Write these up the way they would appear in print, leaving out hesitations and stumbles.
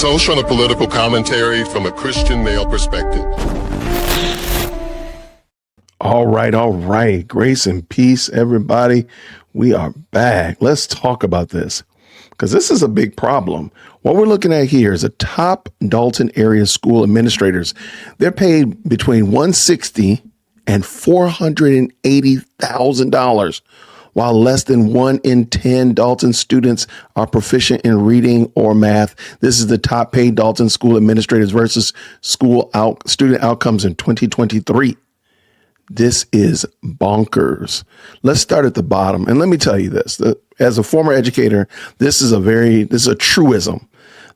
Social and political commentary from a Christian male perspective. All right. Grace and peace, everybody. We are back. Let's talk about this because this is a big problem. What we're looking at here is a top Dolton area school administrators. They're paid between $160,000 and $480,000, while less than 1 in 10 Dolton students are proficient in reading or math. This is the top paid Dolton school administrators versus student outcomes in 2023. This is bonkers. Let's start at the bottom. And let me tell you this, as a former educator, this is a truism.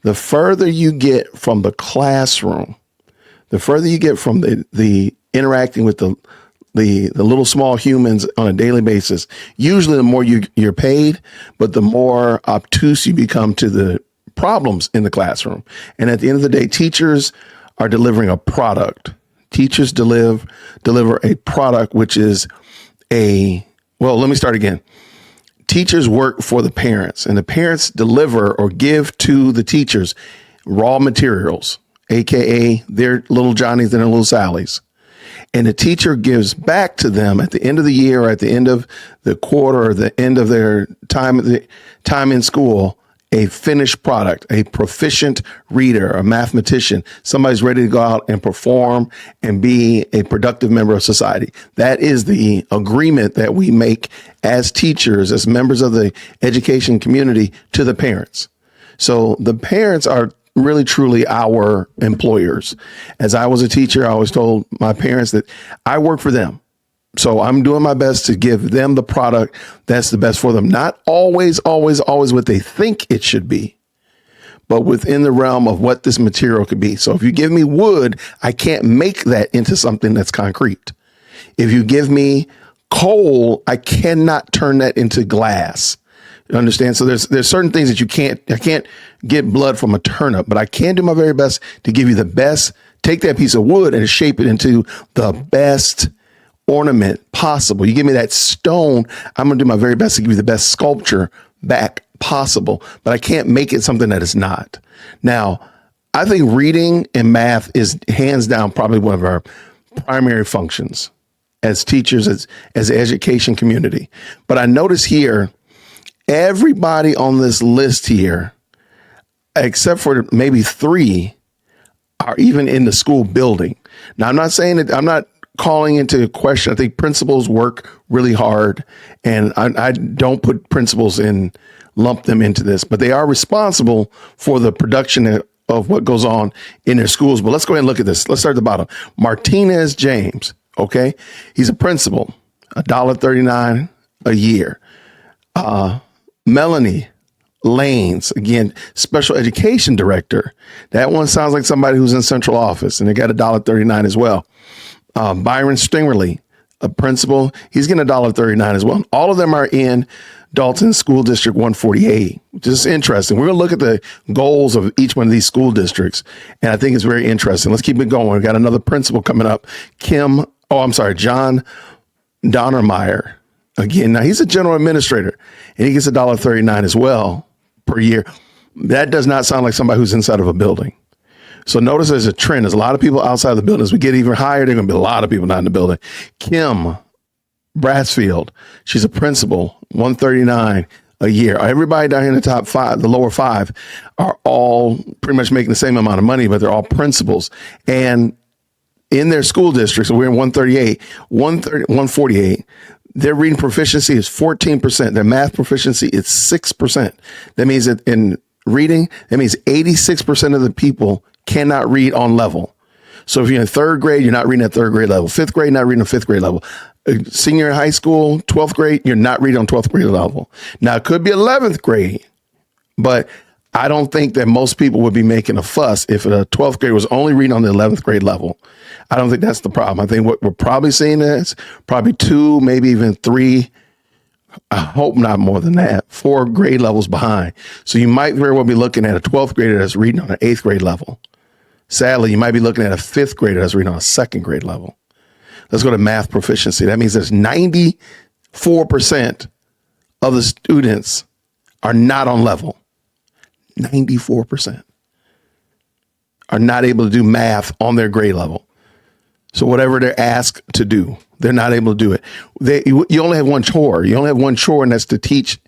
The further you get from the classroom, the further you get from the interacting with the little small humans on a daily basis, usually the more you're paid, but the more obtuse you become to the problems in the classroom. And at the end of the day, teachers are delivering a product. Teachers deliver a product, which is let me start again. Teachers work for the parents, and the parents deliver or give to the teachers raw materials, AKA their little Johnnies and their little Sallies. And the teacher gives back to them at the end of the year or at the end of the quarter or the end of their time in school, a finished product, a proficient reader, a mathematician, somebody's ready to go out and perform and be a productive member of society. That is the agreement that we make as teachers, as members of the education community, to the parents. So the parents are really, truly our employers. As I was a teacher, I always told my parents that I work for them. So I'm doing my best to give them the product that's the best for them. Not always what they think it should be, but within the realm of what this material could be. So if you give me wood, I can't make that into something that's concrete. If you give me coal, I cannot turn that into glass. You understand? So there's certain things that I can't get blood from a turnip, but I can do my very best to give you the best, take that piece of wood and shape it into the best ornament possible. You give me that stone, I'm going to do my very best to give you the best sculpture back possible, but I can't make it something that is not. Now, I think reading and math is hands down probably one of our primary functions as teachers, as the education community. But I notice here, everybody on this list here, except for maybe 3, are even in the school building. Now, I'm not saying that, I'm not calling into question. I think principals work really hard, and I don't put principals lump them into this, but they are responsible for the production of what goes on in their schools. But let's go ahead and look at this. Let's start at the bottom. Martinez James, okay? He's a principal, $1.39 a year. Melanie Lanes, again, special education director. That one sounds like somebody who's in central office, and they got $1.39 as well. Byron Stingerly, a principal, he's getting $1.39 as well. All of them are in Dolton School District 148, which is interesting. We're going to look at the goals of each one of these school districts, and I think it's very interesting. Let's keep it going. We've got another principal coming up, John Donnermeyer. Again, now he's a general administrator, and he gets $1.39 as well per year. That does not sound like somebody who's inside of a building. So notice there's a trend. There's a lot of people outside the building. As we get even higher, there are going to be a lot of people not in the building. Kim Brassfield, she's a principal, $139 a year. Everybody down here in the top 5, the lower 5, are all pretty much making the same amount of money, but they're all principals. And in their school districts, so we're in 148, their reading proficiency is 14%. Their math proficiency is 6%. That means that in reading, that means 86% of the people cannot read on level. So if you're in 3rd grade, you're not reading at 3rd grade level. 5th grade, not reading at 5th grade level. Senior in high school, 12th grade, you're not reading on 12th grade level. Now, it could be 11th grade, but I don't think that most people would be making a fuss if a 12th grade was only reading on the 11th grade level. I don't think that's the problem. I think what we're probably seeing is probably 2, maybe even 3, I hope not more than that, 4 grade levels behind. So you might very well be looking at a 12th grader that's reading on an 8th grade level. Sadly, you might be looking at a 5th grader that's reading on a 2nd grade level. Let's go to math proficiency. That means there's 94% of the students are not on level. 94%. are not able to do math on their grade level. So whatever they're asked to do, they're not able to do it. You only have one chore. You only have one chore, and that's to teach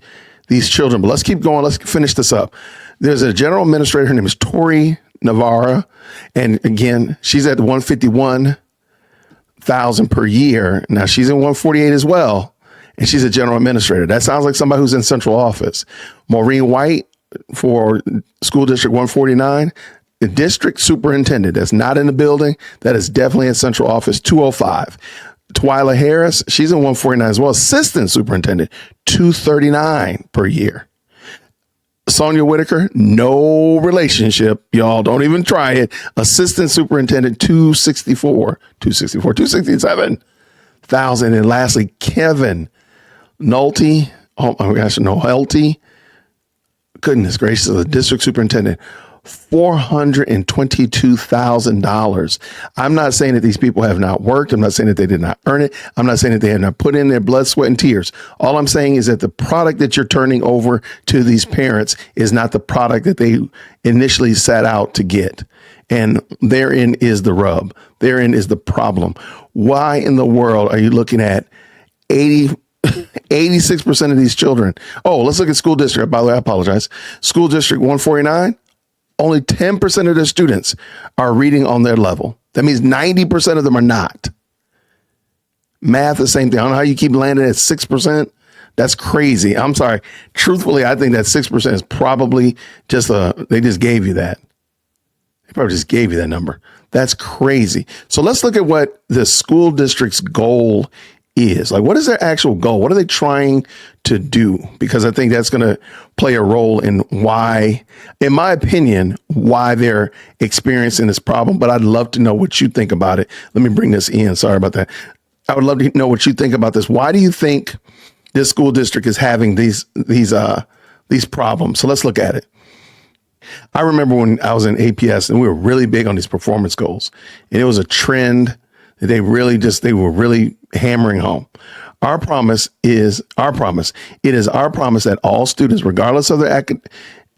these children. But let's keep going. Let's finish this up. There's a general administrator. Her name is Tori Navarra. And again, she's at 151,000 per year. Now she's in 148 as well. And she's a general administrator. That sounds like somebody who's in central office. Maureen White for School District 149, the district superintendent that's not in the building, that is definitely in central office, 205. Twyla Harris, she's in 149 as well, assistant superintendent, 239 per year. Sonia Whitaker, no relationship. Y'all don't even try it. Assistant superintendent, 267,000. And lastly, Kevin Nolte, oh my gosh, Nohelty, goodness gracious, the district superintendent, $422,000. I'm not saying that these people have not worked. I'm not saying that they did not earn it. I'm not saying that they have not put in their blood, sweat, and tears. All I'm saying is that the product that you're turning over to these parents is not the product that they initially set out to get. And therein is the rub. Therein is the problem. Why in the world are you looking at 86% of these children? Oh, let's look at school district. By the way, I apologize. School district 149, only 10% of their students are reading on their level. That means 90% of them are not. Math, the same thing. I don't know how you keep landing at 6%. That's crazy. I'm sorry. Truthfully, I think that 6% is probably just they just gave you that. They probably just gave you that number. That's crazy. So let's look at what the school district's goal is. Like, what is their actual goal? What are they trying to do? Because I think that's going to play a role in why, in my opinion, why they're experiencing this problem. But I'd love to know what you think about it. Let me bring this in. Sorry about that. I would love to know what you think about this. Why do you think this school district is having these problems? So let's look at it. I remember when I was in APS and we were really big on these performance goals, and it was a trend that they were really hammering home. Our promise is our promise. It is our promise that all students, regardless of their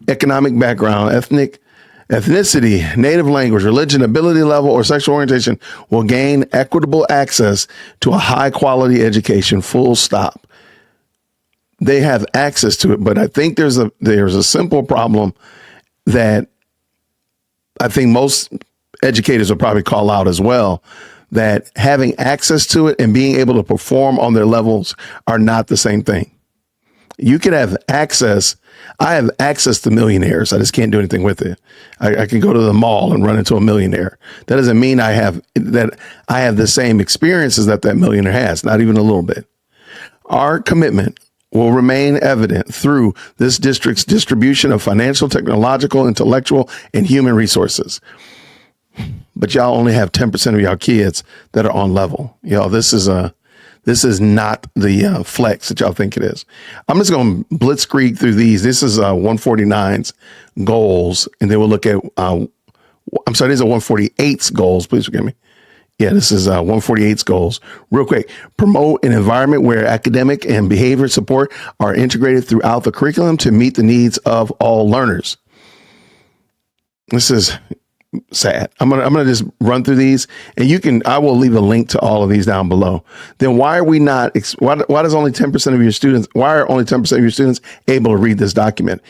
economic background, ethnicity, native language, religion, ability level, or sexual orientation, will gain equitable access to a high quality education, full stop. They have access to it, but I think there's a simple problem that I think most educators will probably call out as well, that having access to it and being able to perform on their levels are not the same thing. You can have access. I have access to millionaires. I just can't do anything with it. I can go to the mall and run into a millionaire. That doesn't mean I have the same experiences that millionaire has, not even a little bit. Our commitment will remain evident through this district's distribution of financial, technological, intellectual, and human resources. But y'all only have 10% of y'all kids that are on level. Y'all, this is not the flex that y'all think it is. I'm just going to blitzkrieg through these. This is 149's goals, and then we'll look at, these are 148's goals. Please forgive me. Yeah, this is 148's goals. Real quick, promote an environment where academic and behavior support are integrated throughout the curriculum to meet the needs of all learners. This is sad. I'm gonna just run through these, and I will leave a link to all of these down below. Then why are we not? Why are only 10% of your students able to read this document?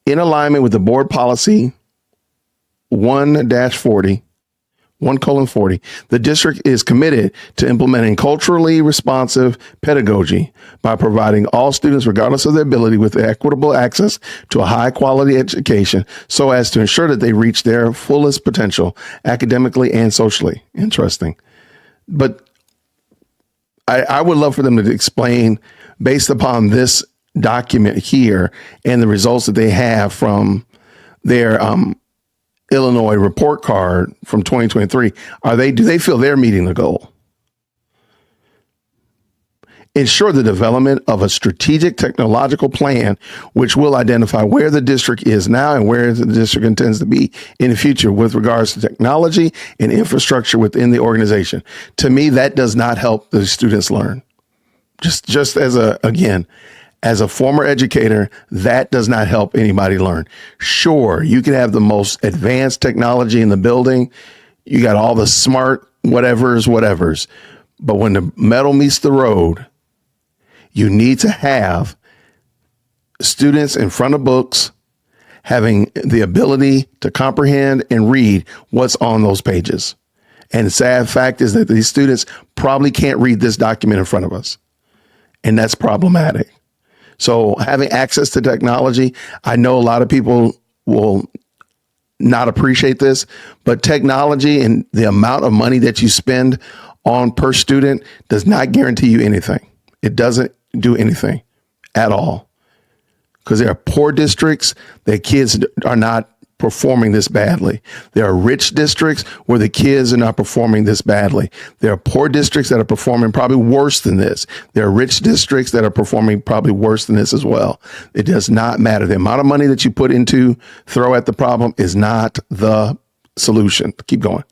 In alignment with the board policy 1-40. 1:40, the district is committed to implementing culturally responsive pedagogy by providing all students, regardless of their ability, with equitable access to a high quality education so as to ensure that they reach their fullest potential academically and socially. Interesting. But I would love for them to explain, based upon this document here and the results that they have from their Illinois report card from 2023, do they feel they're meeting the goal? Ensure the development of a strategic technological plan, which will identify where the district is now and where the district intends to be in the future with regards to technology and infrastructure within the organization. To me, that does not help the students learn. Just as again, As a former educator, that does not help anybody learn. Sure, you can have the most advanced technology in the building. You got all the smart whatevers. But when the metal meets the road, you need to have students in front of books having the ability to comprehend and read what's on those pages. And the sad fact is that these students probably can't read this document in front of us. And that's problematic. So having access to technology, I know a lot of people will not appreciate this, but technology and the amount of money that you spend on per student does not guarantee you anything. It doesn't do anything at all. Because there are poor districts that kids are not performing this badly. There are rich districts where the kids are not performing this badly. There are poor districts that are performing probably worse than this. There are rich districts that are performing probably worse than this as well. It does not matter. The amount of money that you put into throw at the problem is not the solution. Keep going.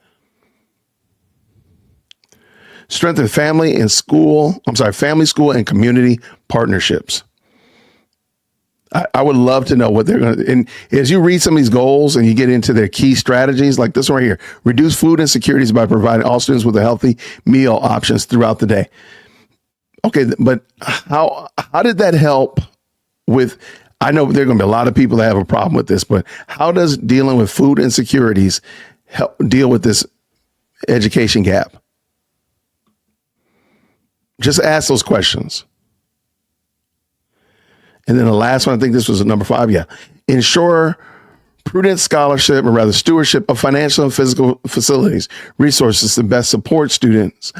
Strengthen family, school, and community partnerships. I would love to know what they're going to, and as you read some of these goals and you get into their key strategies, like this one right here, reduce food insecurities by providing all students with a healthy meal options throughout the day. Okay, but how did that help with, I know there are going to be a lot of people that have a problem with this, but how does dealing with food insecurities help deal with this education gap? Just ask those questions. And then the last one, I think this was number 5. Yeah. Ensure prudent scholarship, or rather stewardship of financial and physical facilities, resources to best support students'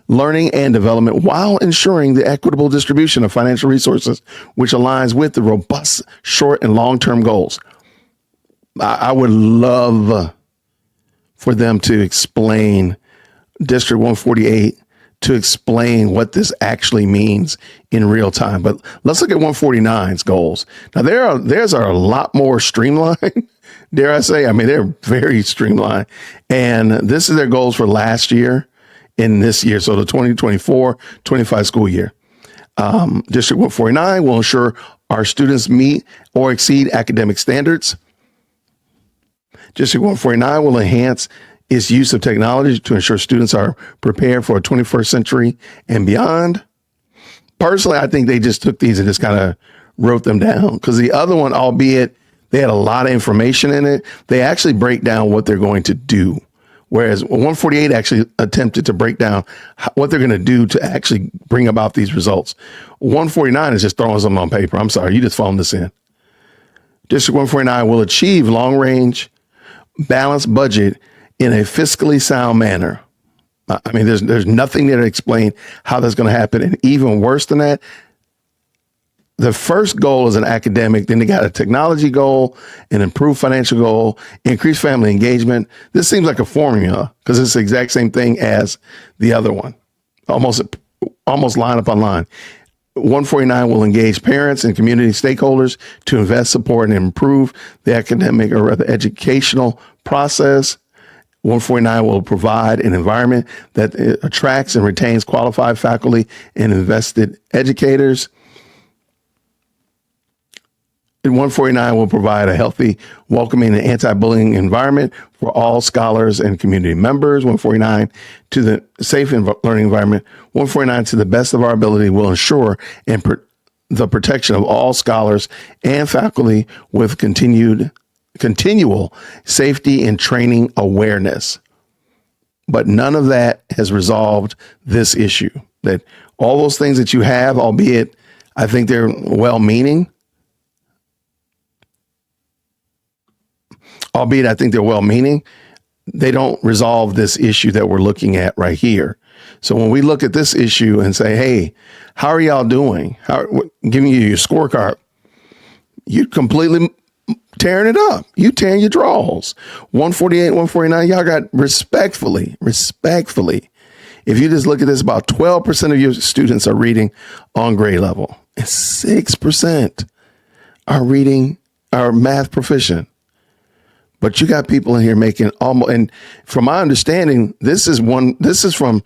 learning and development while ensuring the equitable distribution of financial resources, which aligns with the robust short and long-term goals. I would love for them to explain District 148, to explain what this actually means in real time. But let's look at 149's goals. Now, theirs are a lot more streamlined, dare I say. I mean, they're very streamlined. And this is their goals for last year in this year. So the 2024-25 school year. District 149 will ensure our students meet or exceed academic standards. District 149 will enhance its use of technology to ensure students are prepared for a 21st century and beyond. Personally, I think they just took these and just kind of wrote them down, because the other one, albeit they had a lot of information in it, they actually break down what they're going to do. Whereas 148 actually attempted to break down what they're going to do to actually bring about these results. 149 is just throwing something on paper. I'm sorry, you just phoned this in. District 149 will achieve long-range balanced budget in a fiscally sound manner. I mean, there's nothing there to explain how that's going to happen. And even worse than that, the first goal is an academic, then they got a technology goal, an improved financial goal, increased family engagement. This seems like a formula, because it's the exact same thing as the other one, almost line upon line. 149 will engage parents and community stakeholders to invest, support, and improve the academic, or rather educational process. 149 will provide an environment that attracts and retains qualified faculty and invested educators. And 149 will provide a healthy, welcoming, and anti-bullying environment for all scholars and community members. 149 to the safe learning environment. 149 to the best of our ability will ensure the protection of all scholars and faculty with continual safety and training awareness. But none of that has resolved this issue. That all those things that you have, albeit I think they're well-meaning, they don't resolve this issue that we're looking at right here. So when we look at this issue and say, hey, how are y'all doing? Giving you your scorecard, you completely tearing it up. You tearing your draws. 148, 149, y'all got respectfully. If you just look at this, about 12% of your students are reading on grade level, and 6% are math proficient. But you got people in here making almost, and from my understanding, this is from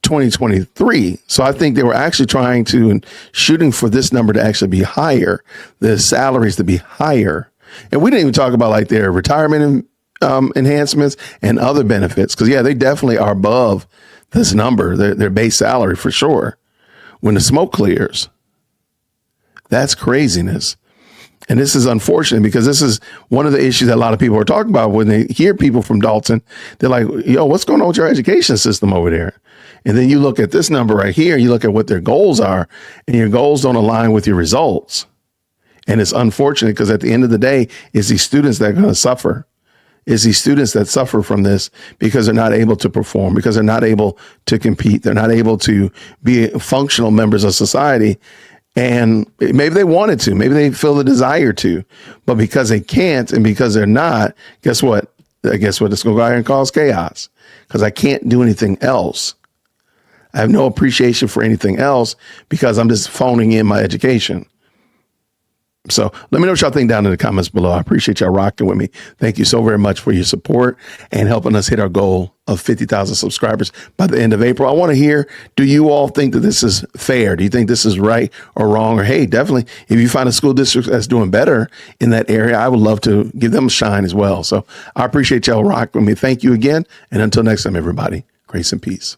2023. So I think they were actually trying to and shooting for this number to actually be higher, the salaries to be higher. And we didn't even talk about like their retirement enhancements and other benefits. Because, yeah, they definitely are above this number, their base salary for sure. When the smoke clears, that's craziness. And this is unfortunate because this is one of the issues that a lot of people are talking about when they hear people from Dolton. They're like, yo, what's going on with your education system over there? And then you look at this number right here, you look at what their goals are, and your goals don't align with your results. And it's unfortunate because at the end of the day, it's these students that are going to suffer. It's these students that suffer from this because they're not able to perform, because they're not able to compete. They're not able to be functional members of society. And maybe they wanted to, maybe they feel the desire to, but because they can't and because they're not, guess what? It's going to go out here and cause chaos because I can't do anything else. I have no appreciation for anything else because I'm just phoning in my education. So let me know what y'all think down in the comments below. I appreciate y'all rocking with me. Thank you so very much for your support and helping us hit our goal of 50,000 subscribers by the end of April. I want to hear, do you all think that this is fair? Do you think this is right or wrong? Or hey, definitely, if you find a school district that's doing better in that area, I would love to give them a shine as well. So I appreciate y'all rocking with me. Thank you again. And until next time, everybody, grace and peace.